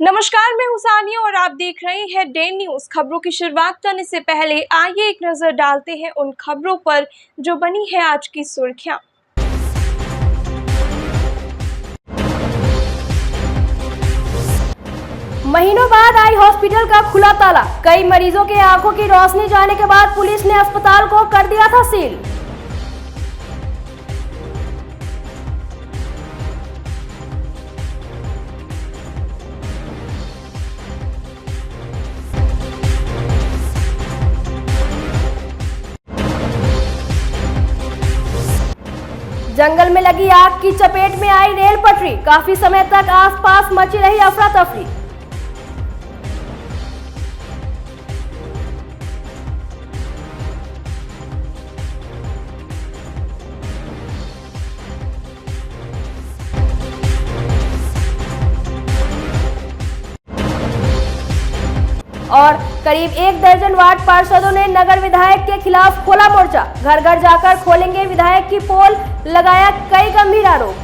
नमस्कार, मैं हूं सानिया और आप देख रहे हैं डे न्यूज। खबरों की शुरुआत करने से पहले आइए एक नजर डालते हैं उन खबरों पर जो बनी है आज की सुर्खियां। महीनों बाद आई हॉस्पिटल का खुला ताला। कई मरीजों के आंखों की रोशनी जाने के बाद पुलिस ने अस्पताल को कर दिया था सील। जंगल में लगी आग की चपेट में आई रेल पटरी। काफी समय तक आसपास मची रही अफरा तफरी। और करीब 1 दर्जन वार्ड पार्षदों ने नगर विधायक के खिलाफ खोला मोर्चा। घर घर जाकर खोलेंगे विधायक की पोल, लगाया कई गंभीर आरोप।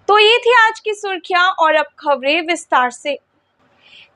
तो ये थी आज की सुर्खियां और अब खबरें विस्तार से।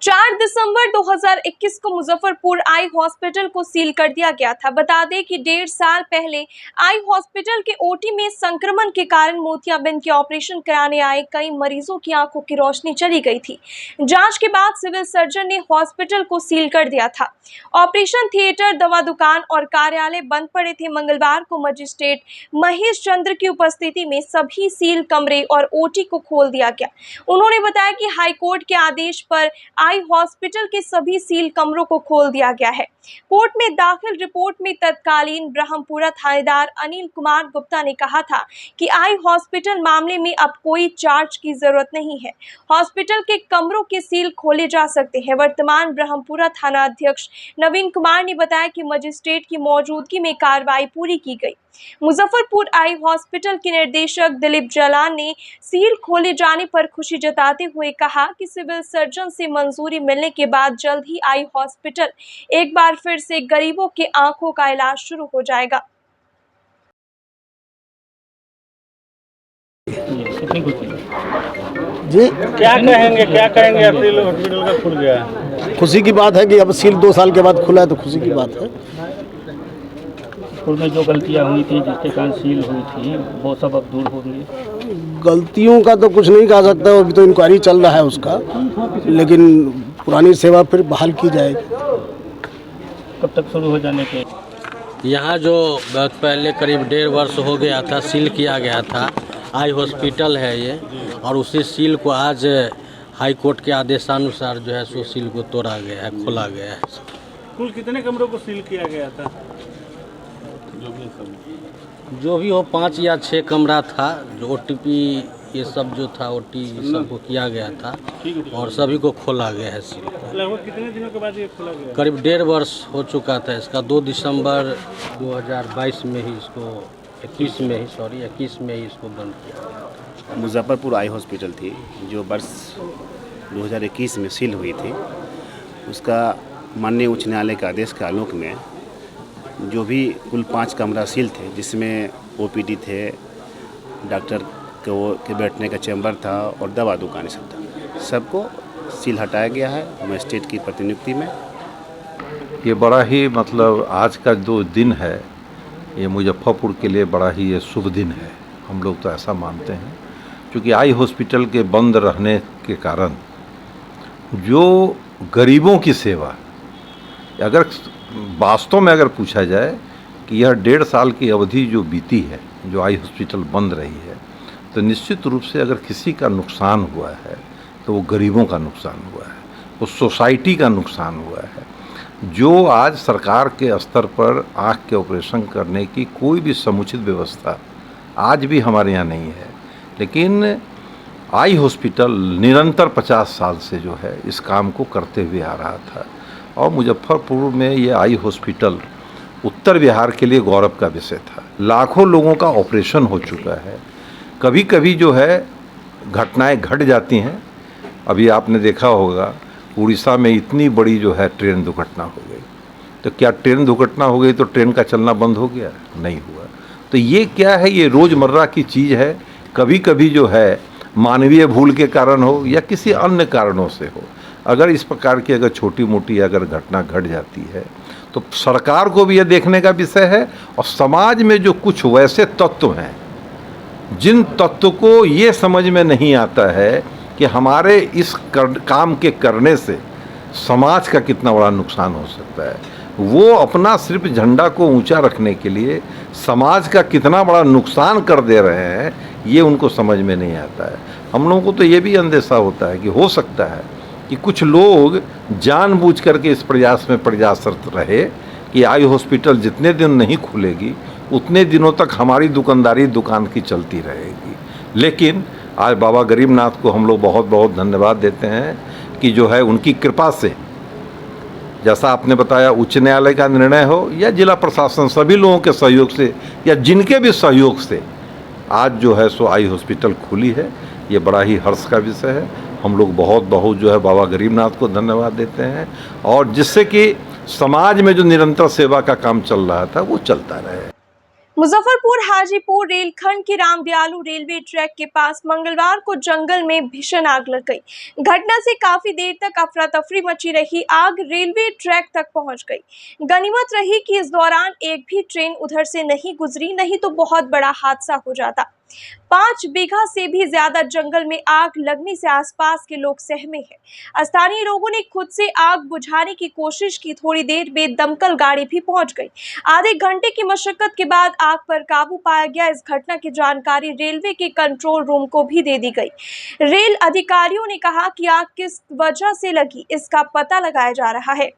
4 दिसंबर 2021 को मुजफ्फरपुर आई हॉस्पिटल को सील कर दिया गया था। बता दें कि 1.5 साल पहले आई हॉस्पिटल के ओटी में संक्रमण के कारण मोतियाबिंद के ऑपरेशन कराने आए कई मरीजों की आंखों की रोशनी चली गई थी। जांच के बाद सिविल सर्जन ने हॉस्पिटल को सील कर दिया था। ऑपरेशन थिएटर, दवा दुकान और कार्यालय बंद पड़े थे। मंगलवार को मजिस्ट्रेट महेश चंद्र की उपस्थिति में सभी सील कमरे और ओटी को खोल दिया गया। उन्होंने बताया कि हाईकोर्ट के आदेश पर आई हॉस्पिटल के सभी सील कमरों को खोल दिया गया है। कोर्ट में दाखिल रिपोर्ट में तत्कालीन ब्रह्मपुरा थानेदार अनिल कुमार गुप्ता ने कहा था कि आई हॉस्पिटल मामले में अब कोई चार्ज की जरूरत नहीं है। हॉस्पिटल के कमरों के सील खोले जा सकते हैं। वर्तमान ब्रह्मपुरा थाना अध्यक्ष नवीन कुमार ने बताया कि मजिस्ट्रेट की मौजूदगी में कार्रवाई पूरी की गई। मुजफ्फरपुर आई हॉस्पिटल के निर्देशक दिलीप जलान ने सील खोले जाने पर खुशी जताते हुए कहा कि सिविल सर्जन से मंजूरी मिलने के बाद जल्द ही आई हॉस्पिटल एक बार फिर से गरीबों के आंखों का इलाज शुरू हो जाएगा। जी क्या कहेंगे सील हॉस्पिटल का खुल गया। खुशी की बात है कि अब सील 2 साल के बाद खुला है, तो खुशी की बात है। में जो गलतियां हुई थी जिसके कारण सील हुई थी वो सब अब दूर होंगी। गलतियों का तो कुछ नहीं कह सकता, अभी तो इंक्वायरी चल रहा है उसका, लेकिन पुरानी सेवा फिर बहाल की जाएगी। कब तक शुरू हो जाने के? यहाँ जो पहले करीब 1.5 वर्ष हो गया था, सील किया गया था। आई हॉस्पिटल है ये, और उसी सील को आज हाई कोर्ट के आदेशानुसार जो है सो सील को तोड़ा गया है, खोला गया है। कुल कितने कमरों को सील किया गया था? जो भी हो 5 या 6 कमरा था। जो OTP ये सब जो था, OT सबको किया गया था और सभी को खोला गया है सील को। लगभग कितने दिनों के बाद ये खोला गया? करीब 1.5 वर्ष हो चुका था इसका। 2 दिसंबर 2022 में ही इसको 21 में ही इसको बंद किया गया। मुजफ्फरपुर आई हॉस्पिटल थी जो वर्ष 2021 में सील हुई थी। उसका माननीय उच्च न्यायालय के आदेश के आलोक में जो भी कुल 5 कमरा सील थे, जिसमें OPD थे, डॉक्टर के बैठने का चैम्बर था और दवा दुकान सब था, सबको सील हटाया गया है मजिस्ट्रेट की प्रतिनियुक्ति में। ये बड़ा ही मतलब आज का जो दिन है ये मुजफ्फरपुर के लिए बड़ा ही ये शुभ दिन है। हम लोग तो ऐसा मानते हैं, क्योंकि आई हॉस्पिटल के बंद रहने के कारण जो गरीबों की सेवा, अगर वास्तव में अगर पूछा जाए कि यह 1.5 साल की अवधि जो बीती है, जो आई हॉस्पिटल बंद रही है, तो निश्चित रूप से अगर किसी का नुकसान हुआ है तो वो गरीबों का नुकसान हुआ है, वो सोसाइटी का नुकसान हुआ है। जो आज सरकार के स्तर पर आँख के ऑपरेशन करने की कोई भी समुचित व्यवस्था आज भी हमारे यहाँ नहीं है, लेकिन आई हॉस्पिटल निरंतर 50 साल से जो है इस काम को करते हुए आ रहा था। और मुजफ्फरपुर में ये आई हॉस्पिटल उत्तर बिहार के लिए गौरव का विषय था। लाखों लोगों का ऑपरेशन हो चुका है। कभी कभी जो है घटनाएं घट जाती हैं। अभी आपने देखा होगा उड़ीसा में इतनी बड़ी जो है ट्रेन दुर्घटना हो गई, तो क्या ट्रेन दुर्घटना हो गई तो ट्रेन का चलना बंद हो गया? नहीं हुआ। तो ये क्या है, ये रोज़मर्रा की चीज़ है। कभी कभी जो है मानवीय भूल के कारण हो या किसी अन्य कारणों से हो, अगर इस प्रकार की अगर छोटी मोटी अगर घटना घट जाती है तो सरकार को भी यह देखने का विषय है, और समाज में जो कुछ वैसे तत्व हैं जिन तत्व को ये समझ में नहीं आता है कि हमारे इस काम के करने से समाज का कितना बड़ा नुकसान हो सकता है, वो अपना सिर्फ झंडा को ऊंचा रखने के लिए समाज का कितना बड़ा नुकसान कर दे रहे हैं, ये उनको समझ में नहीं आता है। हम लोगों को तो ये भी अंदेशा होता है कि हो सकता है कि कुछ लोग जानबूझ करके इस प्रयास में प्रयासरत रहे कि आई हॉस्पिटल जितने दिन नहीं खुलेगी उतने दिनों तक हमारी दुकानदारी दुकान की चलती रहेगी। लेकिन आज बाबा गरीबनाथ को हम लोग बहुत बहुत धन्यवाद देते हैं कि जो है उनकी कृपा से, जैसा आपने बताया उच्च न्यायालय का निर्णय हो या जिला प्रशासन, सभी लोगों के सहयोग से या जिनके भी सहयोग से आज जो है सो आई हॉस्पिटल खुली है। ये बड़ा ही हर्ष का विषय है। हम लोग बहुत बहुत जो है बाबा गरीबनाथ को धन्यवाद देते हैं, और जिससे कि समाज में जो निरंतर सेवा का काम चल रहा था वो चलता रहे। मुजफ्फरपुर हाजीपुर रेलखंड के रामदयालु रेलवे ट्रैक के पास मंगलवार को जंगल में भीषण आग लग गई। घटना से काफी देर तक अफरा तफरी मची रही। आग रेलवे ट्रैक तक पहुंच गई। गनीमत रही कि इस दौरान एक भी ट्रेन उधर से नहीं गुजरी, नहीं तो बहुत बड़ा हादसा हो जाता। 5 बीघा से भी ज्यादा जंगल में आग लगने से आसपास के लोग सहमे हैं। स्थानीय लोगों ने खुद से आग बुझाने की कोशिश की। थोड़ी देर में दमकल गाड़ी भी पहुंच गई। आधे घंटे की मशक्कत के बाद आग पर काबू पाया गया। इस घटना की जानकारी रेलवे के कंट्रोल रूम को भी दे दी गई। रेल अधिकारियों ने कहा कि आग किस वजह से लगी, इसका पता लगाया जा रहा है।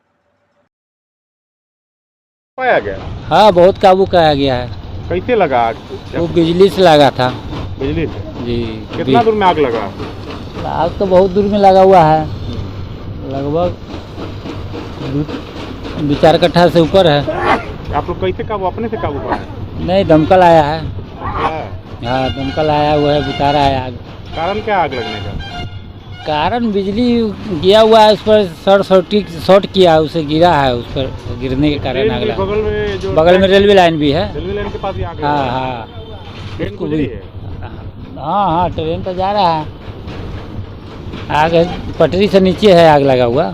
पाया गया? हाँ, बहुत काबू पाया गया है। कैसे लगा आग? वो बिजली से लगा था। बिजली से? जी। कितना दूर में आग लगा? आग तो बहुत दूर में लगा हुआ है, लगभग 2-4 कट्ठा से ऊपर है। आप लोग कैसे काबू, अपने से काबू पाए? नहीं, दमकल आया है। हाँ, दमकल आया हुआ है, बुता रहा है आग। कारण क्या आग लगने का? कारण बिजली गिरा हुआ है, उस पर शॉर्ट किया, उसे गिरा है, उस पर गिरने के कारण आग लगा। बगल में रेलवे लाइन भी है। रेलवे लाइन के पास ही आग? हाँ हाँ। ट्रेन गुजरी है? हाँ, ट्रेन तो जा रहा है। आग पटरी से नीचे है आग लगा हुआ।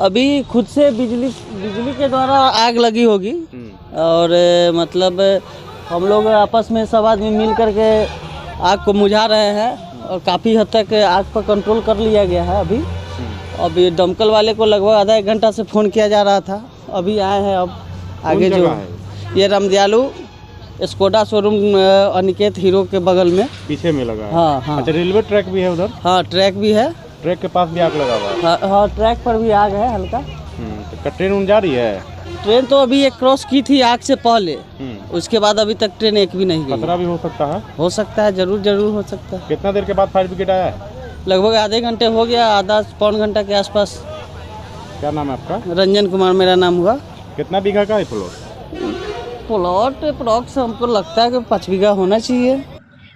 अभी खुद से बिजली के द्वारा आग लगी होगी, और मतलब हम लोग आपस में सब आदमी मिल करके आग को बुझा रहे हैं, और काफ़ी हद तक आग पर कंट्रोल कर लिया गया है। अभी दमकल वाले को लगभग आधा 1 घंटा से फ़ोन किया जा रहा था, अभी आए हैं। अब आगे जो ये Ramdayalu Skoda showroom Aniket hero के बगल में पीछे में लगा है। हाँ हाँ। अच्छा, रेलवे ट्रैक भी है उधर? हाँ, ट्रैक भी है। ट्रैक के पास भी आग लगा हुआ है? हाँ, ट्रैक पर भी आग है हल्का। तो ट्रेन उन जा रही है? ट्रेन तो अभी एक क्रॉस की थी आग से पहले, उसके बाद अभी तक ट्रेन एक भी नहीं गई। खतरा भी हो सकता है? हो सकता है, जरूर हो सकता है। कितना देर के बाद फायर ब्रिगेड आया है? लगभग आधे घंटे हो गया, आधा पौन घंटा के आसपास। क्या नाम है आपका? रंजन कुमार मेरा नाम हुआ। कितना बीघा का है प्लॉट? प्लॉट अप्रॉक्स हमको लगता है कि 5 बीघा होना चाहिए।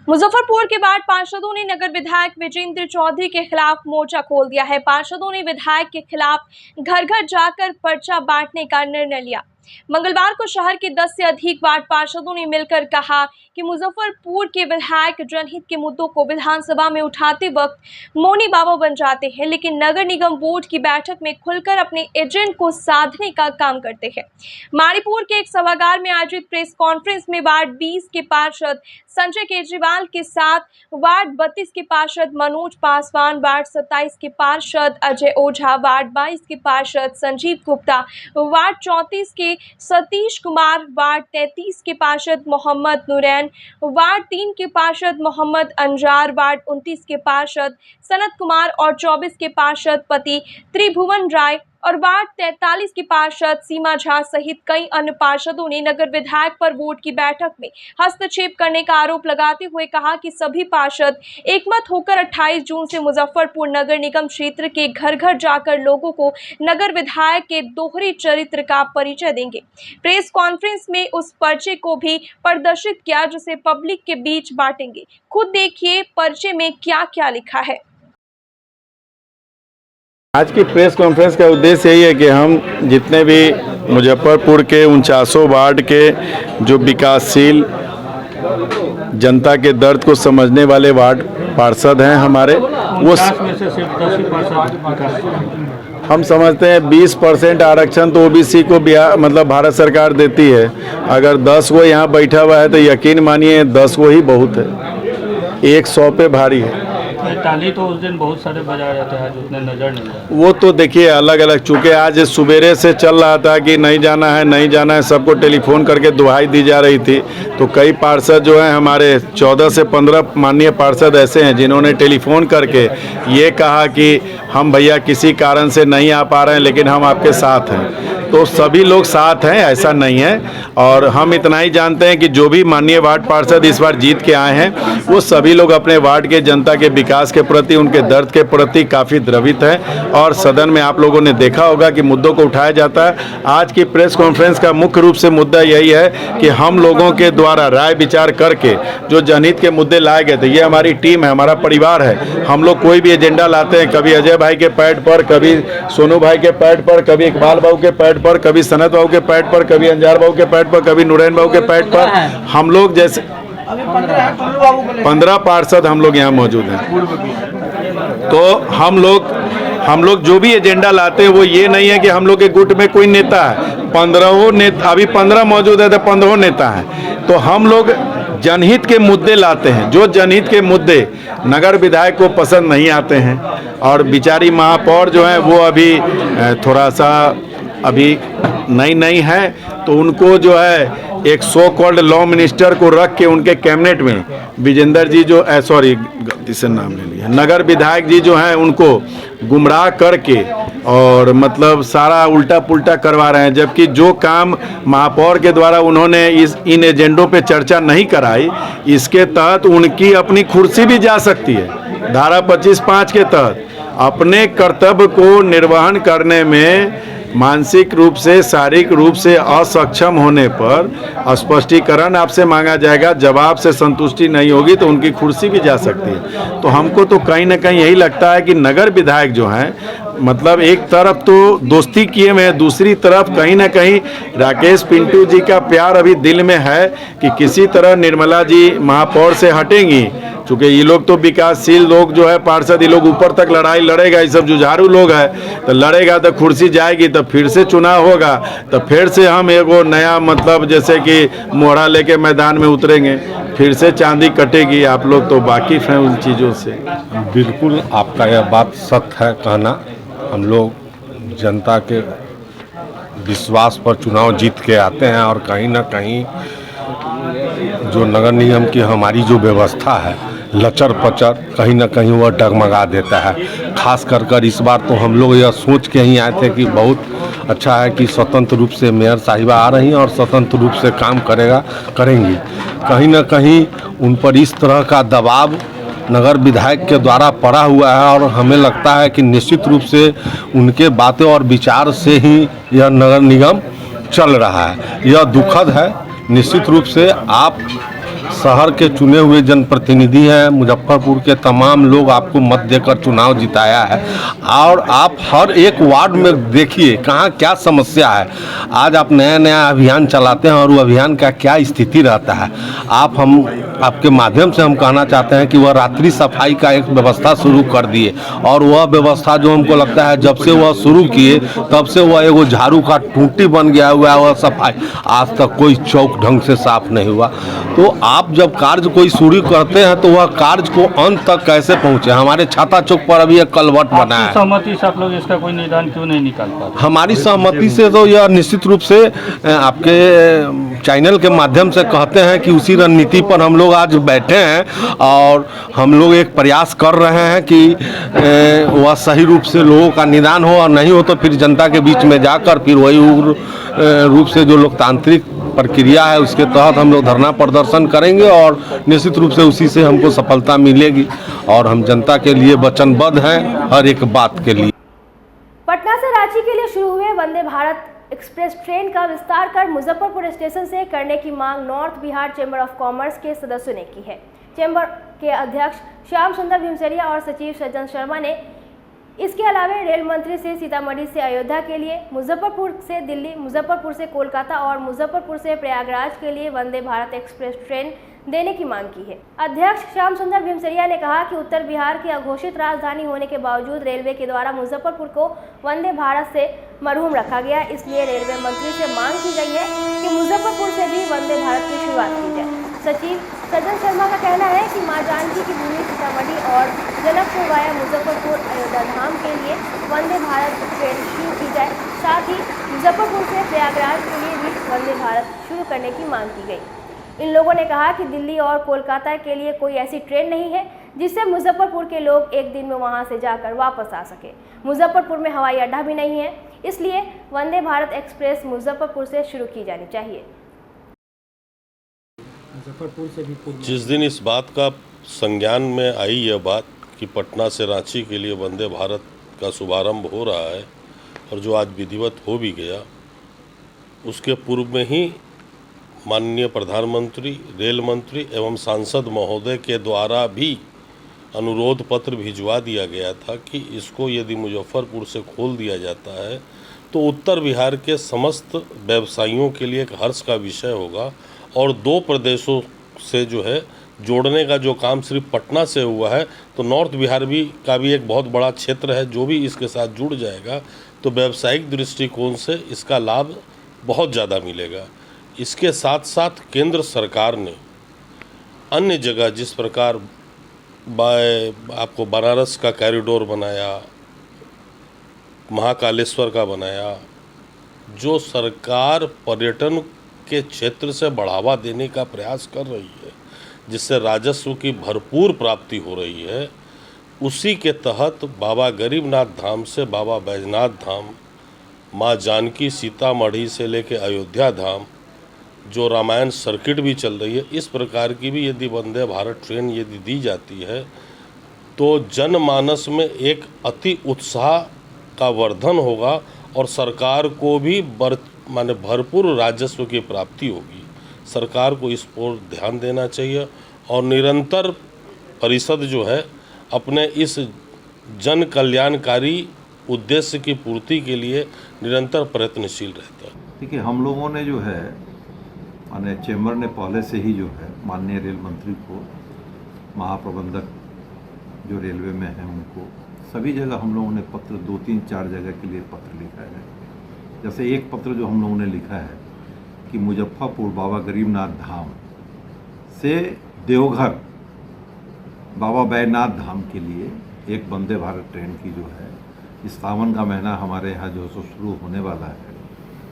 मुजफ्फरपुर के बाद पार्षदों ने नगर विधायक विजेंद्र चौधरी के खिलाफ मोर्चा खोल दिया है। पार्षदों ने विधायक के खिलाफ घर घर जाकर पर्चा बांटने का निर्णय लिया। मंगलवार को शहर के 10 से अधिक वार्ड पार्षदों ने मिलकर कहा कि मुजफ्फरपुर के विधायक जनहित के मुद्दों को विधानसभा में उठाते वक्त मौनी बाबा बन जाते हैं, लेकिन नगर निगम बोर्ड की बैठक में खुलकर अपने एजेंट को साधने का काम करते हैं। मारीपुर के एक सभागार में आयोजित प्रेस कॉन्फ्रेंस में वार्ड 20 के पार्षद संजय केजरीवाल के साथ वार्ड 32 के पार्षद मनोज पासवान, वार्ड 27 के पार्षद अजय ओझा, वार्ड 22 के पार्षद संजीव गुप्ता, वार्ड 34 के सतीश कुमार, वार्ड 33 के पार्षद मोहम्मद नूरैन, वार्ड 3 के पार्षद मोहम्मद अंजार, वार्ड 29 के पार्षद सनत कुमार और 24 के पार्षद पति त्रिभुवन राय और वार्ड 43 की पार्षद सीमा झा सहित कई अन्य पार्षदों ने नगर विधायक पर बोर्ड की बैठक में हस्तक्षेप करने का आरोप लगाते हुए कहा कि सभी पार्षद एकमत होकर 28 जून से मुजफ्फरपुर नगर निगम क्षेत्र के घर घर जाकर लोगों को नगर विधायक के दोहरे चरित्र का परिचय देंगे। प्रेस कॉन्फ्रेंस में उस पर्चे को भी प्रदर्शित किया जिसे पब्लिक के बीच बांटेंगे। खुद देखिए पर्चे में क्या क्या लिखा है। आज की प्रेस कॉन्फ्रेंस का उद्देश्य यही है कि हम जितने भी मुजफ्फरपुर के 49 वार्ड के जो विकासशील जनता के दर्द को समझने वाले वार्ड पार्षद हैं हमारे, वो हम समझते हैं 20% आरक्षण तो ओबीसी को बिहार मतलब भारत सरकार देती है। अगर 10 को यहाँ बैठा हुआ है तो यकीन मानिए 10 को ही बहुत है, 100 पे भारी है। ताली तो उस दिन बहुत सारे बजाए जाते हैं जो उतने नजर नहीं आए। वो तो देखिए अलग अलग, चूँकि आज सवेरे से चल रहा था कि नहीं जाना है नहीं जाना है, सबको टेलीफोन करके दुहाई दी जा रही थी। तो कई पार्षद जो हैं हमारे 14 से 15 माननीय पार्षद ऐसे हैं जिन्होंने टेलीफोन करके ये कहा कि हम भैया किसी कारण से नहीं आ पा रहे हैं लेकिन हम आपके साथ हैं। तो सभी लोग साथ हैं, ऐसा नहीं है। और हम इतना ही जानते हैं कि जो भी माननीय वार्ड पार्षद इस बार जीत के आए हैं वो सभी लोग अपने वार्ड के जनता के विकास के प्रति, उनके दर्द के प्रति काफ़ी द्रवित हैं। और सदन में आप लोगों ने देखा होगा कि मुद्दों को उठाया जाता है। आज की प्रेस कॉन्फ्रेंस का मुख्य रूप से मुद्दा यही है कि हम लोगों के द्वारा राय विचार करके जो जनहित के मुद्दे लाए गए थे, ये हमारी टीम है, हमारा परिवार है। हम लोग कोई भी एजेंडा लाते हैं, कभी अजय भाई के पैड पर, कभी सोनू भाई के पैड पर, कभी इकबाल बाबू के पैड पर, कभी सनत बाबू के पैड पर, कभी अंजार बाबू के पैड पर, कभी नुरैन बाबू के पैड पर। हम लोग जैसे 15 पार्षद हम लोग यहाँ मौजूद हैं। तो हम लोग जो भी एजेंडा लाते हैं वो ये नहीं है कि हम लोग के गुट में कोई नेता है, 15 नेता, अभी 15 मौजूद है तो 15 नेता हैं। तो हम लोग जनहित के मुद्दे लाते हैं। जो जनहित के मुद्दे नगर विधायक को पसंद नहीं आते हैं, और बिचारी महापौर जो है वो अभी थोड़ा सा अभी नई है, तो उनको जो है एक सो कॉल्ड लॉ मिनिस्टर को रख के उनके कैबिनेट में विजेंद्र जी जो सॉरी गलती से नाम ले लिया, नगर विधायक जी जो हैं उनको गुमराह करके और मतलब सारा उल्टा पुल्टा करवा रहे हैं। जबकि जो काम महापौर के द्वारा उन्होंने इन एजेंडों पे चर्चा नहीं कराई, इसके तहत उनकी अपनी कुर्सी भी जा सकती है। धारा 25(5) के तहत अपने कर्तव्य को निर्वहन करने में मानसिक रूप से, शारीरिक रूप से असक्षम होने पर स्पष्टीकरण आपसे मांगा जाएगा। जवाब से संतुष्टि नहीं होगी तो उनकी कुर्सी भी जा सकती है। तो हमको तो कहीं ना कहीं यही लगता है कि नगर विधायक जो हैं, मतलब एक तरफ तो दोस्ती किए में, दूसरी तरफ कहीं ना कहीं राकेश पिंटू जी का प्यार अभी दिल में है कि किसी तरह निर्मला जी महापौर से हटेंगी। चूँकि ये लोग तो विकासशील लोग जो है पार्षद, ये लोग ऊपर तक लड़ाई लड़ेगा, ये सब जुझारू लोग हैं, तो लड़ेगा तो कुर्सी जाएगी, तो फिर से चुनाव होगा, तो फिर से हम एगो नया मतलब जैसे कि मोहरा लेके मैदान में उतरेंगे, फिर से चांदी कटेगी। आप लोग तो वाकिफ हैं उन चीज़ों से। बिल्कुल आपका यह बात सत्य है कहना। हम लोग जनता के विश्वास पर चुनाव जीत के आते हैं, और कहीं ना कहीं जो नगर निगम की हमारी जो व्यवस्था है लचर पचर कहीं ना कहीं वह डगमगा देता है। खास कर इस बार तो हम लोग यह सोच के ही आए थे कि बहुत अच्छा है कि स्वतंत्र रूप से मेयर साहिबा आ रही हैं और स्वतंत्र रूप से काम करेंगी। कहीं ना कहीं उन पर इस तरह का दबाव नगर विधायक के द्वारा पड़ा हुआ है, और हमें लगता है कि निश्चित रूप से उनके बातें और विचार से ही यह नगर निगम चल रहा है। यह दुखद है। निश्चित रूप से आप शहर के चुने हुए जनप्रतिनिधि हैं, मुजफ्फरपुर के तमाम लोग आपको मत देकर चुनाव जिताया है, और आप हर एक वार्ड में देखिए कहाँ क्या समस्या है। आज आप नया अभियान चलाते हैं और वो अभियान का क्या स्थिति रहता है। आपके माध्यम से हम कहना चाहते हैं कि वह रात्रि सफाई का एक व्यवस्था शुरू कर दिए, और वह व्यवस्था जो हमको लगता है जब से वह शुरू किए तब से वह एगो झाड़ू का टूटी बन गया हुआ है। वह सफाई आज तक कोई चौक ढंग से साफ नहीं हुआ। तो आप जब कार्य कोई शुरू करते हैं तो वह कार्य को अंत तक कैसे पहुंचे। हमारे छाता चौक पर अभी एक कलवर्ट बना है। सहमति से आप लोग इसका कोई निदान क्यों नहीं निकाल पाते? हमारी सहमति से तो यह निश्चित रूप से आपके चैनल के माध्यम से कहते हैं कि उसी रणनीति पर हम लोग आज बैठे हैं, और हम लोग एक प्रयास कर रहे हैं कि वह सही रूप से लोगों का निदान हो, और नहीं हो तो फिर जनता के बीच में जाकर फिर वही उग्र रूप से जो लोकतांत्रिक प्रक्रिया है उसके तहत हम लोग धरना प्रदर्शन करेंगे, और निश्चित रूप से उसी से हमको सफलता मिलेगी। और हम जनता के लिए वचनबद्ध हैं हर एक बात के लिए। पटना से रांची के लिए शुरू हुए वंदे भारत एक्सप्रेस ट्रेन का विस्तार कर मुजफ्फरपुर स्टेशन से करने की मांग north Bihar chamber of commerce के सदस्यों ने की है। चैम्बर के अध्यक्ष श्याम सुंदर भीमचरिया और सचिव सज्जन शर्मा ने इसके अलावा रेल मंत्री से सीतामढ़ी से अयोध्या के लिए, मुजफ्फरपुर से दिल्ली, मुजफ्फरपुर से कोलकाता और मुजफ्फरपुर से प्रयागराज के लिए वंदे भारत एक्सप्रेस ट्रेन देने की मांग की है। अध्यक्ष श्याम सुंदर भीमसरिया ने कहा कि उत्तर बिहार की अघोषित राजधानी होने के बावजूद रेलवे के द्वारा मुजफ्फरपुर को वंदे भारत से मरहूम रखा गया, इसलिए रेलवे मंत्री से मांग की गई है कि मुजफ्फरपुर से भी वंदे भारत की शुरुआत की जाए। सचिव सज्जन शर्मा का कहना है कि मां जानकी की भूमि सीतामढ़ी और जनकपुर वाया मुजफ्फरपुर अयोध्या धाम के लिए वंदे भारत ट्रेन शुरू की जाए, साथ ही मुजफ्फरपुर से प्रयागराज के लिए भी वंदे भारत शुरू करने की मांग की गई। इन लोगों ने कहा कि दिल्ली और कोलकाता के लिए कोई ऐसी ट्रेन नहीं है जिससे मुजफ्फरपुर के लोग एक दिन में वहां से जाकर वापस आ सके। मुजफ्फरपुर में हवाई अड्डा भी नहीं है, इसलिए वंदे भारत एक्सप्रेस मुजफ्फरपुर से शुरू की जानी चाहिए। जिस दिन इस बात का संज्ञान में आई यह बात कि पटना से रांची के लिए वंदे भारत का शुभारंभ हो रहा है और जो आज विधिवत हो भी गया, उसके पूर्व में ही माननीय प्रधानमंत्री, रेल मंत्री एवं सांसद महोदय के द्वारा भी अनुरोध पत्र भिजवा दिया गया था कि इसको यदि मुजफ्फरपुर से खोल दिया जाता है तो उत्तर बिहार के समस्त व्यवसायियों के लिए एक हर्ष का विषय होगा और दो प्रदेशों से जो है जोड़ने का जो काम सिर्फ पटना से हुआ है, तो नॉर्थ बिहार का भी एक बहुत बड़ा क्षेत्र है जो भी इसके साथ जुड़ जाएगा, तो व्यावसायिक दृष्टिकोण से इसका लाभ बहुत ज़्यादा मिलेगा। इसके साथ साथ केंद्र सरकार ने अन्य जगह जिस प्रकार आपको बनारस का कॉरिडोर बनाया, महाकालेश्वर का बनाया, जो सरकार पर्यटन के क्षेत्र से बढ़ावा देने का प्रयास कर रही है, जिससे राजस्व की भरपूर प्राप्ति हो रही है, उसी के तहत बाबा गरीबनाथ धाम से बाबा बैजनाथ धाम, माँ जानकी सीतामढ़ी से लेके अयोध्या धाम, जो रामायण सर्किट भी चल रही है, इस प्रकार की भी यदि वंदे भारत ट्रेन यदि दी जाती है तो जनमानस में एक अति उत्साह का वर्धन होगा और सरकार को भी भरपूर राजस्व की प्राप्ति होगी। सरकार को इस पर ध्यान देना चाहिए और निरंतर परिषद जो है अपने इस जन कल्याणकारी उद्देश्य की पूर्ति के लिए निरंतर प्रयत्नशील रहता है। देखिए, हम लोगों ने जो है माननीय चैम्बर ने पहले से ही जो है माननीय रेल मंत्री को, महाप्रबंधक जो रेलवे में हैं उनको, सभी जगह हम लोगों ने पत्र 2, 3, 4 जगह के लिए पत्र लिखा है। जैसे एक पत्र जो हम लोगों ने लिखा है कि मुजफ्फरपुर बाबा गरीबनाथ धाम से देवघर बाबा बैजनाथ धाम के लिए एक वंदे भारत ट्रेन की जो है इस सावन का महीना हमारे यहाँ जो शुरू होने वाला है,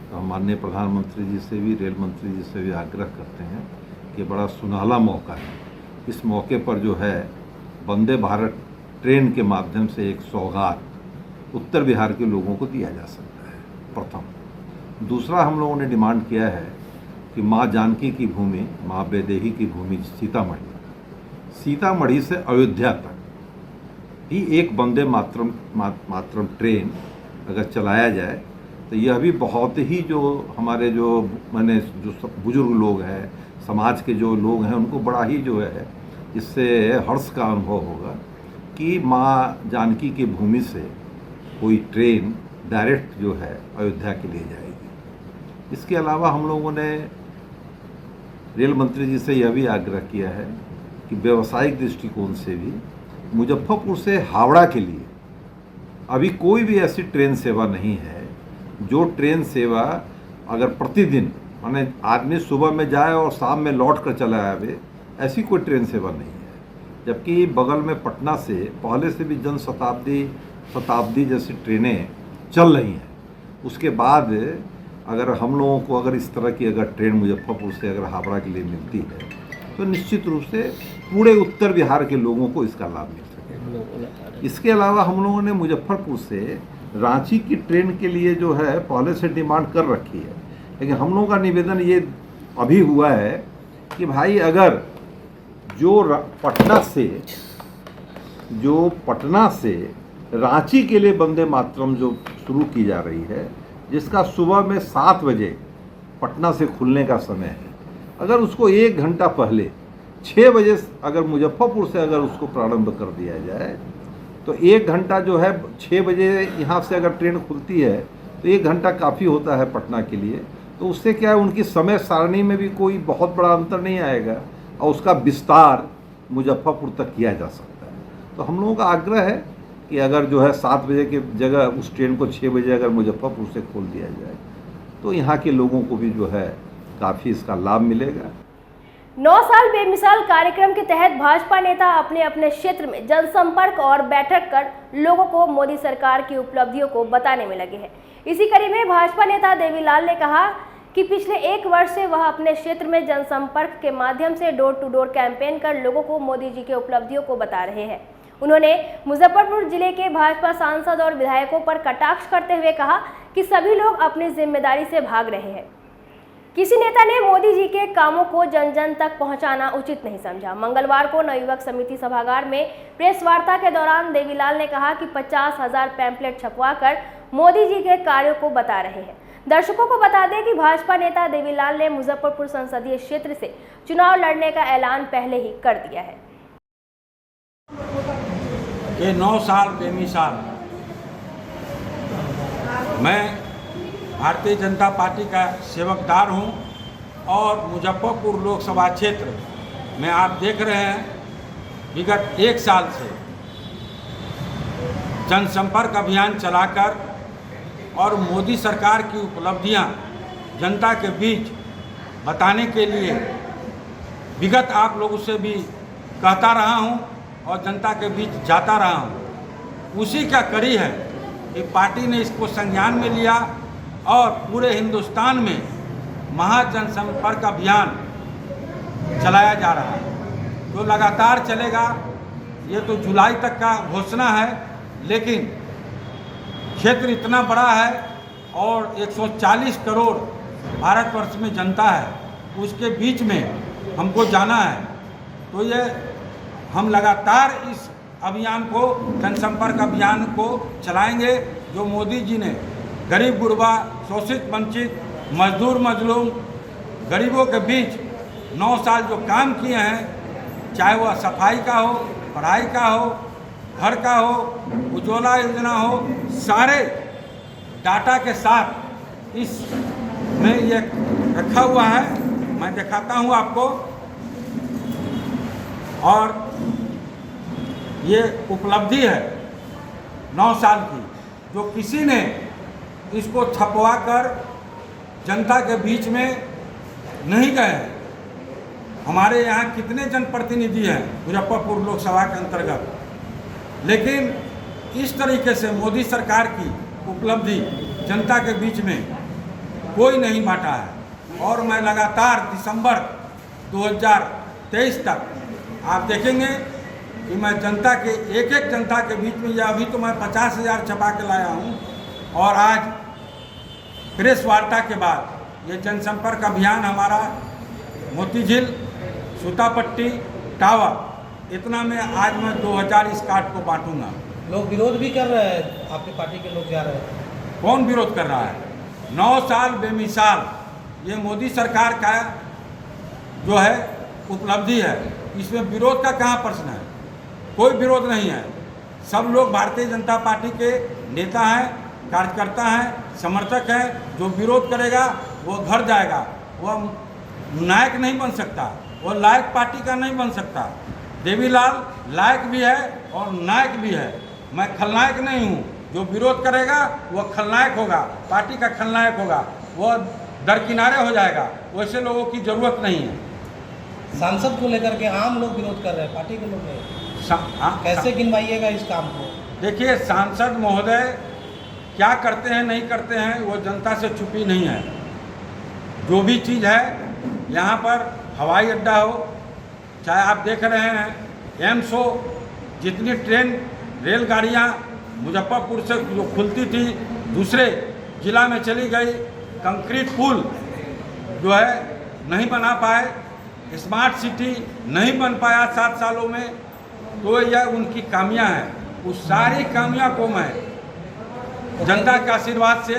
तो हम माननीय प्रधानमंत्री जी से भी, रेल मंत्री जी से भी आग्रह करते हैं कि बड़ा सुनहला मौका है। इस मौके पर जो है वंदे भारत ट्रेन के माध्यम से एक सौगात उत्तर बिहार के लोगों को दिया जा सकता है, प्रथम। दूसरा, हम लोगों ने डिमांड किया है कि माँ जानकी की भूमि, माँ वैदेही की भूमि सीतामढ़ी से अयोध्या तक भी एक वंदे मातरम ट्रेन अगर चलाया जाए तो यह भी बहुत ही जो हमारे जो बुजुर्ग लोग हैं, समाज के जो लोग हैं, उनको बड़ा ही जो है इससे हर्ष का अनुभव होगा कि माँ जानकी की भूमि से कोई ट्रेन डायरेक्ट जो है अयोध्या के लिए जाएगी। इसके अलावा हम लोगों ने रेल मंत्री जी से यह भी आग्रह किया है कि व्यावसायिक दृष्टिकोण से भी मुजफ्फरपुर से हावड़ा के लिए अभी कोई भी ऐसी ट्रेन सेवा नहीं है जो ट्रेन सेवा अगर प्रतिदिन माने आदमी सुबह में जाए और शाम में लौट कर चला आवे, ऐसी कोई ट्रेन सेवा नहीं है। जबकि बगल में पटना से पहले से भी शताब्दी जैसी ट्रेनें चल रही हैं। उसके बाद अगर हम लोगों को अगर इस तरह की अगर ट्रेन मुजफ्फरपुर से अगर हावड़ा के लिए मिलती है तो निश्चित रूप से पूरे उत्तर बिहार के लोगों को इसका लाभ मिल सकेगा। इसके अलावा हम लोगों ने मुजफ्फरपुर से रांची की ट्रेन के लिए जो है पहले से डिमांड कर रखी है, लेकिन हम लोगों का निवेदन ये अभी हुआ है कि भाई अगर जो पटना से रांची के लिए वंदे मातरम जो शुरू की जा रही है, जिसका सुबह में 7 बजे पटना से खुलने का समय है, अगर उसको 1 घंटा पहले 6 बजे अगर मुजफ्फरपुर से अगर उसको प्रारंभ कर दिया जाए तो 1 घंटा जो है 6 बजे यहाँ से अगर ट्रेन खुलती है तो 1 घंटा काफ़ी होता है पटना के लिए। तो उससे क्या है, उनकी समय सारणी में भी कोई बहुत बड़ा अंतर नहीं आएगा और उसका विस्तार मुजफ्फरपुर तक किया जा सकता है। तो हम लोगों का आग्रह है कि अगर जो है 7 बजे की जगह उस ट्रेन को 6 बजे अगर मुजफ्फरपुर से खोल दिया जाए तो यहाँ के लोगों को भी जो है काफ़ी इसका लाभ मिलेगा। 9 साल बेमिसाल कार्यक्रम के तहत भाजपा नेता अपने अपने क्षेत्र में जनसंपर्क और बैठक कर लोगों को मोदी सरकार की उपलब्धियों को बताने में लगे हैं। इसी कड़ी में भाजपा नेता देवीलाल ने कहा कि पिछले 1 वर्ष से वह अपने क्षेत्र में जनसंपर्क के माध्यम से डोर टू डोर कैंपेन कर लोगों को मोदी जी के उपलब्धियों को बता रहे हैं। उन्होंने मुजफ्फरपुर जिले के भाजपा सांसद और विधायकों पर कटाक्ष करते हुए कहा कि सभी लोग अपनी जिम्मेदारी से भाग रहे हैं। किसी नेता ने मोदी जी के कामों को जन जन तक पहुंचाना उचित नहीं समझा। मंगलवार को नवयुवक समिति सभागार में प्रेस वार्ता के दौरान देवीलाल ने कहा कि 50,000 पैम्पलेट छपवाकर मोदी जी के कार्यों को बता रहे हैं। दर्शकों को बता दें कि भाजपा नेता देवीलाल ने मुजफ्फरपुर संसदीय क्षेत्र से चुनाव लड़ने का ऐलान पहले ही कर दिया है। ये 9 साल बेमिसाल मैं भारतीय जनता पार्टी का सेवकदार हूं और मुजफ्फरपुर लोकसभा क्षेत्र में आप देख रहे हैं विगत 1 साल से जनसंपर्क अभियान चलाकर और मोदी सरकार की उपलब्धियां जनता के बीच बताने के लिए विगत आप लोगों से भी कहता रहा हूं और जनता के बीच जाता रहा हूं। उसी का कड़ी है कि पार्टी ने इसको संज्ञान में लिया और पूरे हिंदुस्तान में महाजनसंपर्क अभियान चलाया जा रहा है जो लगातार चलेगा। ये तो जुलाई तक का घोषणा है, लेकिन क्षेत्र इतना बड़ा है और 140 करोड़ भारतवर्ष में जनता है, उसके बीच में हमको जाना है। तो ये हम लगातार इस अभियान को, जनसंपर्क अभियान को चलाएंगे जो मोदी जी ने गरीब गुरबा, शोषित वंचित, मजदूर मजलूम, गरीबों के बीच 9 साल जो काम किए हैं, चाहे वह सफाई का हो, पढ़ाई का हो, घर का हो, उज्ज्वला योजना हो, सारे डाटा के साथ इस में ये रखा हुआ है। मैं दिखाता हूँ आपको। और ये उपलब्धि है 9 साल की, जो किसी ने इसको छपवा कर जनता के बीच में नहीं गए। हमारे यहाँ कितने जनप्रतिनिधि हैं मुजफ्फरपुर लोकसभा के अंतर्गत, लेकिन इस तरीके से मोदी सरकार की उपलब्धि जनता के बीच में कोई नहीं बांटा है। और मैं लगातार दिसंबर 2023 तक आप देखेंगे कि मैं जनता के एक जनता के बीच में, या अभी तो मैं 50,000 छपा के लाया हूँ और आज प्रेस वार्ता के बाद ये जनसंपर्क अभियान हमारा मोतीझील, सूतापट्टी, टावर, इतना में आज मैं 2000 इस कार्ड को बांटूंगा। लोग विरोध भी कर रहे हैं, आपकी पार्टी के लोग जा रहे हैं। कौन विरोध कर रहा है? 9 साल बेमिसाल ये मोदी सरकार का जो है उपलब्धि है, इसमें विरोध का कहाँ प्रश्न है? कोई विरोध नहीं है। सब लोग भारतीय जनता पार्टी के नेता हैं, कार्यकर्ता हैं, समर्थक हैं। जो विरोध करेगा वो घर जाएगा, वह नायक नहीं बन सकता, वो लायक पार्टी का नहीं बन सकता। देवीलाल लायक भी है और नायक भी है। मैं खलनायक नहीं हूँ। जो विरोध करेगा वह खलनायक होगा, पार्टी का खलनायक होगा, वह दरकिनारे हो जाएगा। वैसे लोगों की ज़रूरत नहीं है। सांसद को लेकर के आम लोग विरोध कर रहे हैं, पार्टी के लोग नहीं। कैसे गिनवाइएगा इस काम को? देखिए, सांसद महोदय क्या करते हैं नहीं करते हैं वो जनता से छुपी नहीं है। जो भी चीज़ है, यहाँ पर हवाई अड्डा हो, चाहे आप देख रहे हैं एम्स हो, जितनी ट्रेन रेलगाड़ियाँ मुजफ्फरपुर से जो खुलती थी दूसरे जिला में चली गई, कंक्रीट पुल जो है नहीं बना पाए, स्मार्ट सिटी नहीं बन पाया 7 सालों में, तो यह उनकी कामियां हैं। उस सारी कामियां को मैं जनता के आशीर्वाद से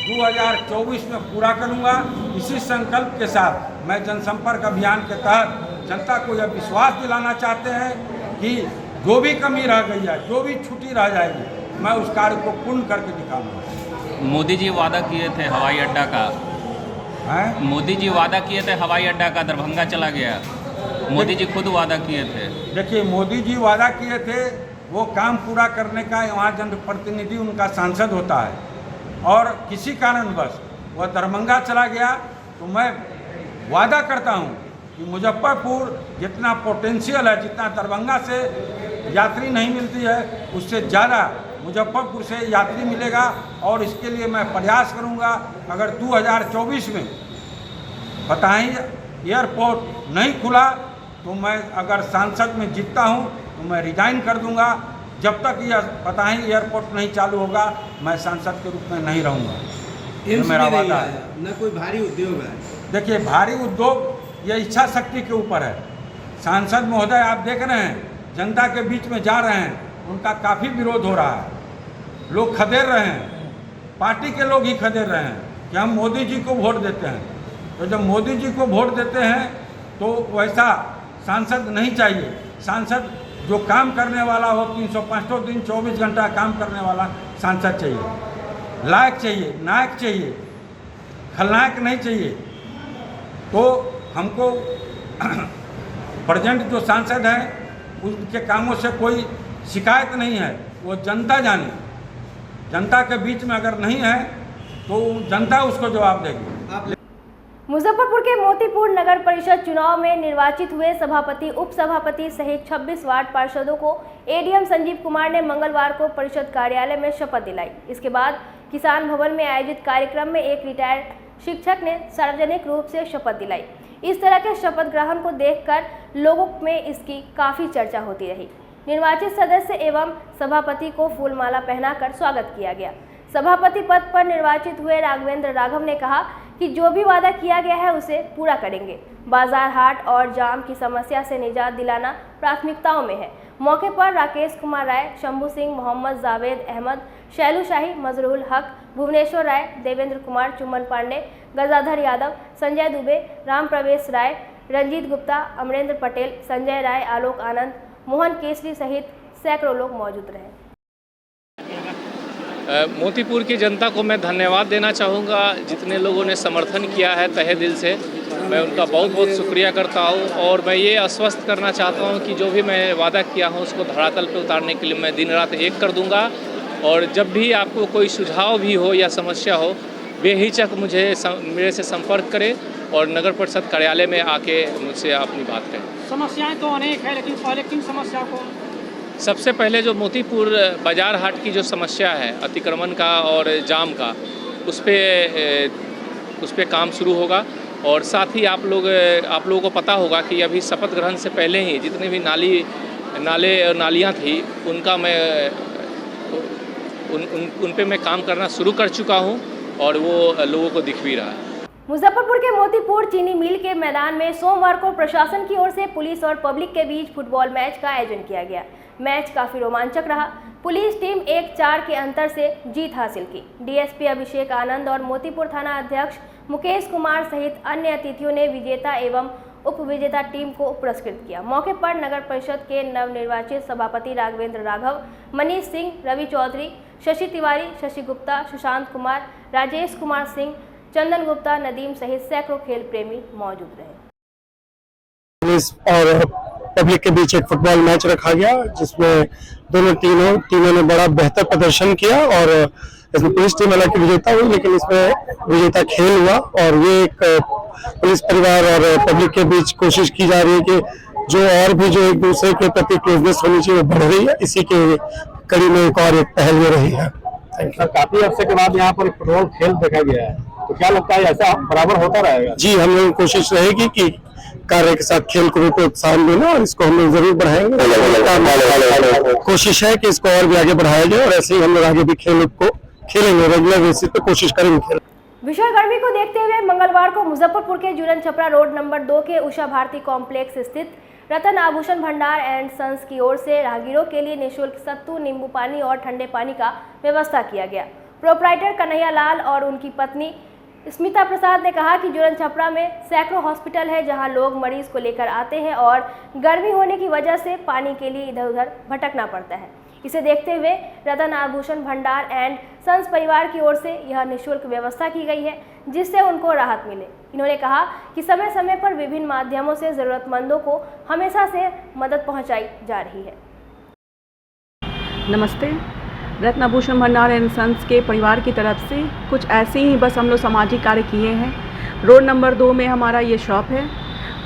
2024 में पूरा करूंगा। इसी संकल्प के साथ मैं जनसंपर्क अभियान के तहत जनता को यह विश्वास दिलाना चाहते हैं कि जो भी कमी रह गई है, जो भी छुट्टी रह जाएगी, मैं उस कार्य को पूर्ण करके दिखाऊंगा। मोदी जी वादा किए थे हवाई अड्डा का, मोदी जी वादा किए थे हवाई अड्डा का, दरभंगा चला गया। मोदी जी खुद वादा किए थे। देखिए, मोदी जी वादा किए थे, वो काम पूरा करने का वहाँ जनप्रतिनिधि उनका सांसद होता है, और किसी कारणवश वह दरभंगा चला गया, तो मैं वादा करता हूँ कि मुजफ्फरपुर जितना पोटेंशियल है, जितना दरभंगा से यात्री नहीं मिलती है, उससे ज़्यादा मुजफ्फरपुर से यात्री मिलेगा, और इसके लिए मैं प्रयास करूंगा। अगर 2024 में बताएं एयरपोर्ट नहीं खुला तो मैं अगर सांसद में जीतता हूं तो मैं रिजाइन कर दूंगा। जब तक यह बताएं एयरपोर्ट नहीं चालू होगा, मैं सांसद के रूप में नहीं रहूंगा। ये मेरा वादा है। न कोई भारी उद्योग है। देखिए, भारी उद्योग ये इच्छा शक्ति के ऊपर है। सांसद महोदय आप देख रहे हैं, जनता के बीच में जा रहे हैं, उनका काफ़ी विरोध हो रहा है, लोग खदेड़ रहे हैं, पार्टी के लोग ही खदेड़ रहे हैं कि हम मोदी जी को वोट देते हैं। तो जब मोदी जी को वोट देते हैं तो वैसा सांसद नहीं चाहिए। सांसद जो काम करने वाला हो, 365 दिन 24 घंटा काम करने वाला सांसद चाहिए, लायक चाहिए, नायक चाहिए, खलनायक नहीं चाहिए। तो हमको प्रेजेंट जो सांसद हैं उनके कामों से कोई शिकायत नहीं है, वो जनता जाने। जनता के बीच में अगर नहीं है तो जनता उसको जवाब देगी। मुजफ्फरपुर के मोतीपुर नगर परिषद चुनाव में निर्वाचित हुए सभापति, उप सभापति सहित 26 वार्ड पार्षदों को एडीएम संजीव कुमार ने मंगलवार को परिषद कार्यालय में शपथ दिलाई। इसके बाद किसान भवन में आयोजित कार्यक्रम में एक रिटायर्ड शिक्षक ने सार्वजनिक रूप से शपथ दिलाई। इस तरह के शपथ ग्रहण को देखकर लोगों में इसकी काफ़ी चर्चा होती रही। निर्वाचित सदस्य एवं सभापति को फूलमाला पहनाकर स्वागत किया गया। सभापति पद पर निर्वाचित हुए राघवेंद्र राघव ने कहा कि जो भी वादा किया गया है उसे पूरा करेंगे। बाजार हाट और जाम की समस्या से निजात दिलाना प्राथमिकताओं में है। मौके पर राकेश कुमार राय, शंभू सिंह, मोहम्मद जावेद अहमद, शैलू शाही, मजरूल हक, भुवनेश्वर राय, देवेंद्र कुमार, चुम्बन पांडे, गजाधर यादव, संजय दुबे, राम प्रवेश राय, रंजीत गुप्ता, अमरेंद्र पटेल, संजय राय, आलोक आनंद, मोहन केसरी सहित सैकड़ों लोग मौजूद रहे। मोतीपुर की जनता को मैं धन्यवाद देना चाहूँगा, जितने लोगों ने समर्थन किया है तहे दिल से, मैं उनका बहुत बहुत शुक्रिया करता हूँ। और मैं ये आश्वस्त करना चाहता हूँ कि जो भी मैं वादा किया हूँ उसको धरातल पर उतारने के लिए मैं दिन रात एक कर दूँगा। और जब भी आपको कोई सुझाव भी हो या समस्या हो, बेहिचक मेरे से संपर्क करें और नगर परिषद कार्यालय में आके मुझसे अपनी बात करें। समस्याएं तो अनेक है, लेकिन पहले किन समस्या को? सबसे पहले जो मोतीपुर बाजार हाट की जो समस्या है अतिक्रमण का और जाम का, उस पे काम शुरू होगा। और साथ ही आप लोगों को पता होगा कि अभी शपथ ग्रहण से पहले ही जितने भी नाले और नालियाँ थी उनका मैं उन पे मैं काम करना शुरू कर चुका हूँ और वो लोगों को दिख भी रहा है। मुजफ्फरपुर के मोतीपुर चीनी मिल के मैदान में सोमवार को प्रशासन की ओर से पुलिस और पब्लिक के बीच फुटबॉल मैच का आयोजन किया गया। मैच काफी रोमांचक रहा। पुलिस टीम 1-4 के अंतर से जीत हासिल की। डीएसपी अभिषेक आनंद और मोतीपुर थाना अध्यक्ष मुकेश कुमार सहित अन्य अतिथियों ने विजेता एवं उप विजेता टीम को पुरस्कृत किया। मौके पर नगर परिषद के नवनिर्वाचित सभापति राघवेंद्र राघव, मनीष सिंह, रवि चौधरी, शशि तिवारी, शशि गुप्ता, सुशांत कुमार, राजेश कुमार सिंह, चंदन गुप्ता, नदीम सहित सैकड़ों खेल प्रेमी मौजूद रहे। पुलिस और पब्लिक के बीच एक फुटबॉल मैच रखा गया, जिसमें दोनों टीमों ने बड़ा बेहतर प्रदर्शन किया और इसमें पुलिस टीम हालांकि विजेता हुई, लेकिन इसमें विजेता खेल हुआ। और ये एक पुलिस परिवार और पब्लिक के बीच कोशिश की जा रही है कि जो और भी जो एक दूसरे के प्रति क्लोजनेस होनी चाहिए वो बढ़ रही है। इसी के कड़ी में एक और एक पहल हो रही है। काफी अर्से के बाद यहाँ पर फुटबॉल खेल देखा गया है, तो क्या लगता है ऐसा बराबर होता रहेगा? जी, हम लोग कोशिश रहेगी कि कार्य के साथ खेल को भी प्रोत्साहन देना और इसको हम लोग जरूर बढ़ाएंगे। कोशिश है कि इसको और भी आगे बढ़ाया जाए और ऐसे ही हम लोग आगे भी खेल को खेलेंगे, रेगुलर बेसिस पे कोशिश करेंगे। भीषण गर्मी को देखते हुए मंगलवार को मुजफ्फरपुर के जुरन छपरा रोड नंबर 2 के उषा भारती कॉम्प्लेक्स स्थित रतन आभूषण भंडार एंड सन्स की ओर से राहगीरों के लिए निःशुल्क सत्तू, नींबू पानी और ठंडे पानी का व्यवस्था किया गया। प्रोपराइटर कन्हैया लाल और उनकी पत्नी स्मिता प्रसाद ने कहा कि जुरन छपरा में सैकड़ों हॉस्पिटल है जहां लोग मरीज को लेकर आते हैं और गर्मी होने की वजह से पानी के लिए इधर उधर भटकना पड़ता है। इसे देखते हुए रतन आभूषण भंडार एंड सन्स परिवार की ओर से यह निःशुल्क व्यवस्था की गई है जिससे उनको राहत मिले। इन्होंने कहा कि समय समय पर विभिन्न माध्यमों से ज़रूरतमंदों को हमेशा से मदद पहुंचाई जा रही है। नमस्ते। रत्न आभूषण भंडार एंड सन्स के परिवार की तरफ से कुछ ऐसे ही बस हम लोग सामाजिक कार्य किए हैं। रोड नंबर 2 में हमारा ये शॉप है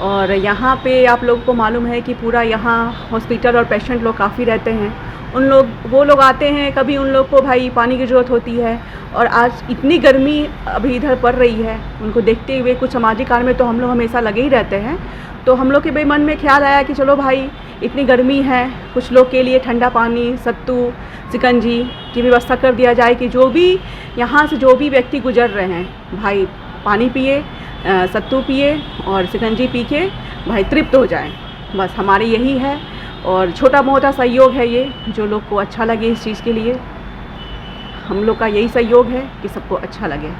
और यहाँ पे आप लोगों को मालूम है कि पूरा यहाँ हॉस्पिटल और पेशेंट लोग काफ़ी रहते हैं। वो लोग आते हैं, कभी उन लोग को भाई पानी की ज़रूरत होती है और आज इतनी गर्मी अभी इधर पड़ रही है, उनको देखते हुए कुछ सामाजिक कार्य में तो हम लोग हमेशा लगे ही रहते हैं। तो हम लोग के मन में ख्याल आया कि चलो भाई इतनी गर्मी है, कुछ लोग के लिए ठंडा पानी, सत्तू, शिकंजी की व्यवस्था कर दिया जाए कि जो भी यहाँ से जो भी व्यक्ति गुजर रहे हैं भाई पानी पिए, सत्तू पिए और शिकंजी पी के भाई तृप्त हो जाए। बस हमारी यही है और छोटा मोटा सहयोग है ये, जो लोग को अच्छा लगे इस चीज़ के लिए हम लोग का यही सहयोग है कि सबको अच्छा लगे।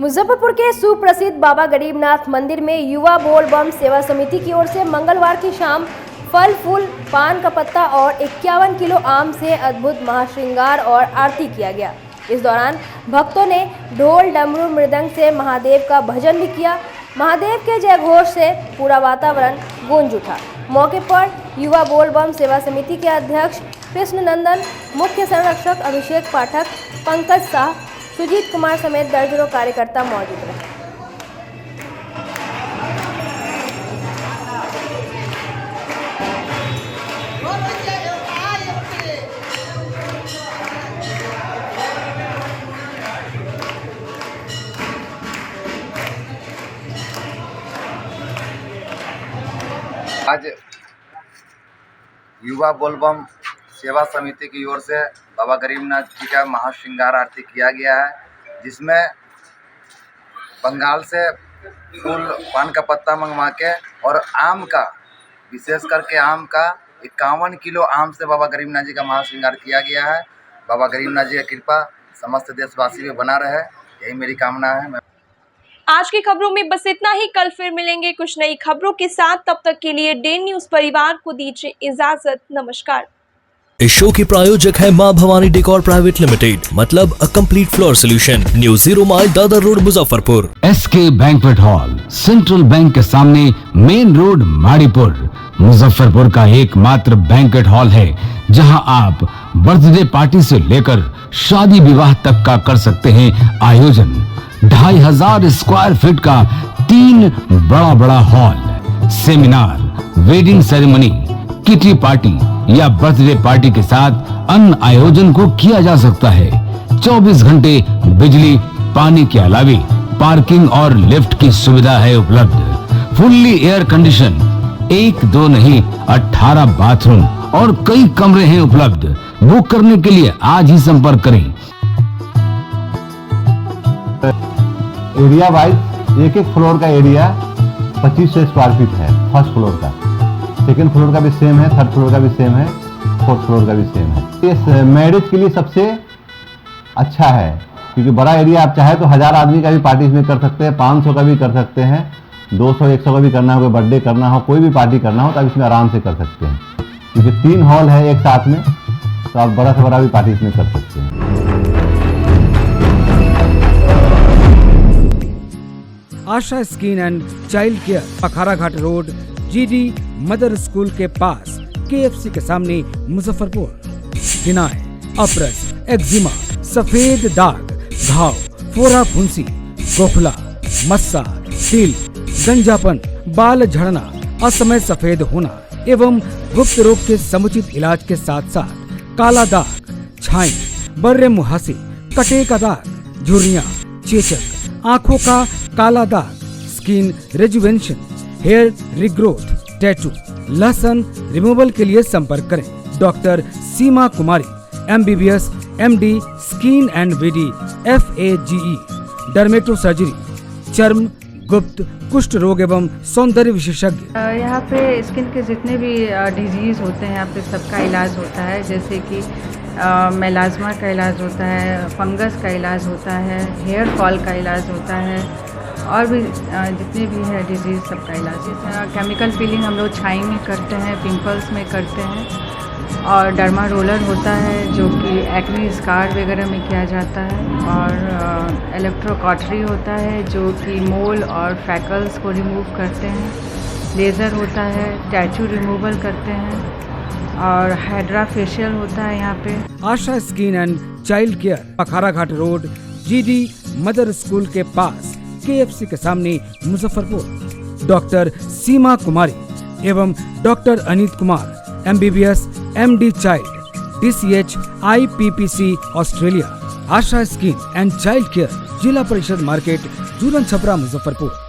मुजफ्फरपुर के सुप्रसिद्ध बाबा गरीबनाथ मंदिर में युवा बोल बम सेवा समिति की ओर से मंगलवार की शाम फल फूल, पान का पत्ता और 51 किलो आम से अद्भुत महाश्रृंगार और आरती किया गया। इस दौरान भक्तों ने ढोल, डमरू, मृदंग से महादेव का भजन भी किया। महादेव के जय घोष से पूरा वातावरण गूंज उठा। मौके पर युवा बोल बम सेवा समिति के अध्यक्ष कृष्ण नंदन, मुख्य संरक्षक अभिषेक पाठक, पंकज शाह, सुजीत कुमार समेत दर्जनों कार्यकर्ता मौजूद रहे। आज युवा बोलबम सेवा समिति की ओर से बाबा गरीबनाथ जी का महाश्रृंगार आरती किया गया है, जिसमें बंगाल से फूल, पान का पत्ता मंगवा के और आम का, विशेष करके आम का 51 किलो आम से बाबा गरीबनाथ जी का महाश्रृंगार किया गया है। बाबा गरीबनाथ जी की कृपा समस्त देशवासी में बना रहे, यही मेरी कामना है। आज की खबरों में बस इतना ही। कल फिर मिलेंगे कुछ नई खबरों के साथ। तब तक के लिए डे न्यूज परिवार को दीजिए इजाजत। नमस्कार। इस शो के प्रायोजक है मां भवानी डेकोर प्राइवेट लिमिटेड, मतलब a complete floor solution, new 0 mile Dadar road Muzaffarpur. SK banquet hall, central bank के सामने, मेन रोड माड़ीपुर, मुजफ्फरपुर का एकमात्र बैंक्वेट हॉल है जहां आप बर्थडे पार्टी से लेकर शादी विवाह तक का कर सकते हैं आयोजन। 2500 स्क्वायर फीट का 3 बड़ा hall, seminar, wedding ceremony, kitty party या बर्थडे पार्टी के साथ अन्य आयोजन को किया जा सकता है। 24 घंटे बिजली पानी के अलावे पार्किंग और लिफ्ट की सुविधा है उपलब्ध। फुल्ली एयर कंडीशन, 1 2 नहीं 18 बाथरूम और कई कमरे हैं उपलब्ध। बुक करने के लिए आज ही संपर्क करें। एरिया वाइज एक फ्लोर का एरिया 2500 स्क्वायर फीट है फर्स्ट फ्लोर का, सेकंड फ्लोर का भी सेम है, थर्ड फ्लोर का भी सेम है, फोर्थ फ्लोर का भी सेम है। ये मैरिज के लिए सबसे अच्छा है क्योंकि बड़ा एरिया, आप चाहे तो 1000 आदमी का भी पार्टी इसमें कर सकते हैं, 500 का भी कर सकते हैं, 200-100 का भी करना हो, कोई बर्थडे करना हो, कोई भी पार्टी करना हो तो आप इसमें आराम से कर सकते हैं क्योंकि 3 हॉल है एक साथ में, तो आप बड़ा से बड़ा भी पार्टी इसमें कर सकते हैं। Asha skin and child care, Akhara Ghat road, GD mother school के पास, KFC के सामने, मुजफ्फरपुर। फिनाइल, अपरस, एक्जिमा, सफेद दाग, घाव, फोड़ा फुंसी, गोखला, मस्सा, तिल, गंजापन, बाल झड़ना, असमय सफेद होना एवं गुप्त रोग के समुचित इलाज के साथ साथ काला दाग, छाई, बर्रे मुहासे, कटे का दाग, झुर्रियां, चेचक, आंखों का काला दाग, स्किन रेजुवेंशन, हेयर रिग्रोथ, टैटू, लहसन रिमूवल के लिए संपर्क करें doctor Seema Kumari, MBBS, MD, skin and VD, FAGE, dermato surgery, चर्म, गुप्त, कुष्ठ रोग एवं सौंदर्य विशेषज्ञ। यहाँ पे स्किन के जितने भी डिजीज होते हैं यहाँ पे सबका इलाज होता है, जैसे कि मेलाज्मा का इलाज होता है, फंगस का इलाज होता है, हेयर फॉल का इलाज होता है और भी जितने भी है डिजीज़ सबका इलाज। केमिकल पीलिंग हम लोग छाई में करते हैं, पिंपल्स में करते हैं और डर्मा रोलर होता है जो कि एक्ने स्कार वगैरह में किया जाता है और इलेक्ट्रोकॉटरी होता है जो कि मोल और फ्रैकल्स को रिमूव करते हैं। लेज़र होता है, टैटू रिमूवल करते हैं और हाइड्रा फेशियल होता है यहाँ पे। Asha skin and child care, Pakhara Ghat road, GD mother school के पास, KFC के सामने, मुजफ्फरपुर। डॉक्टर सीमा कुमारी एवं doctor Aneet Kumar, MBBS, MD child, DCH, IPPC Australia. Asha skin and child care, जिला परिषद मार्केट, झूलन छपरा, मुजफ्फरपुर।